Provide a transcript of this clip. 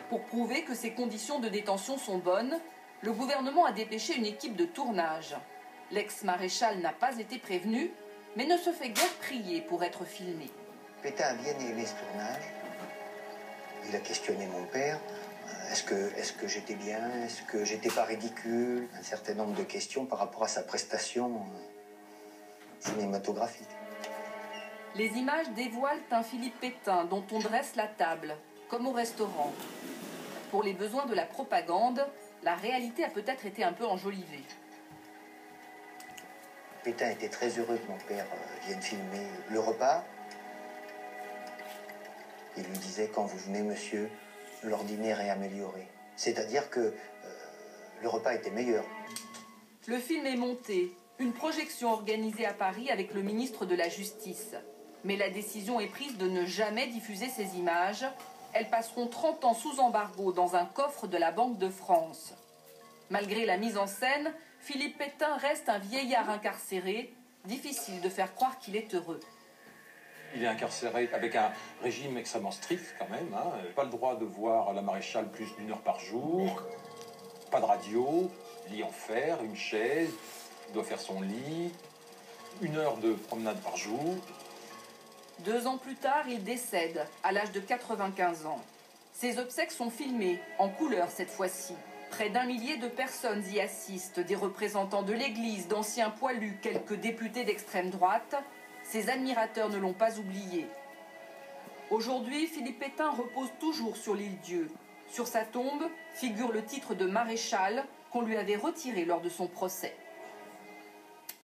Pour prouver que ces conditions de détention sont bonnes, le gouvernement a dépêché une équipe de tournage. L'ex-maréchal n'a pas été prévenu, mais ne se fait guère prier pour être filmé. Pétain a bien aimé ce tournage. Il a questionné mon père. Est-ce que j'étais bien? Est-ce que j'étais pas ridicule? Un certain nombre de questions par rapport à sa prestation cinématographique. Les images dévoilent un Philippe Pétain dont on dresse la table, comme au restaurant. Pour les besoins de la propagande, la réalité a peut-être été un peu enjolivée. Pétain était très heureux que mon père vienne filmer le repas. Il lui disait, quand vous venez, monsieur, l'ordinaire est amélioré. C'est-à-dire que le repas était meilleur. Le film est monté, une projection organisée à Paris avec le ministre de la Justice. Mais la décision est prise de ne jamais diffuser ces images. Elles passeront 30 ans sous embargo dans un coffre de la Banque de France. Malgré la mise en scène, Philippe Pétain reste un vieillard incarcéré. Difficile de faire croire qu'il est heureux. Il est incarcéré avec un régime extrêmement strict quand même. Pas le droit de voir la maréchale plus d'1 heure par jour. Pas de radio, lit en fer, une chaise. Il doit faire son lit. 1 heure de promenade par jour. 2 ans plus tard, il décède, à l'âge de 95 ans. Ses obsèques sont filmées, en couleur cette fois-ci. Près d'1 millier de personnes y assistent, des représentants de l'Église, d'anciens poilus, quelques députés d'extrême droite. Ses admirateurs ne l'ont pas oublié. Aujourd'hui, Philippe Pétain repose toujours sur l'Île-Dieu. Sur sa tombe figure le titre de maréchal qu'on lui avait retiré lors de son procès.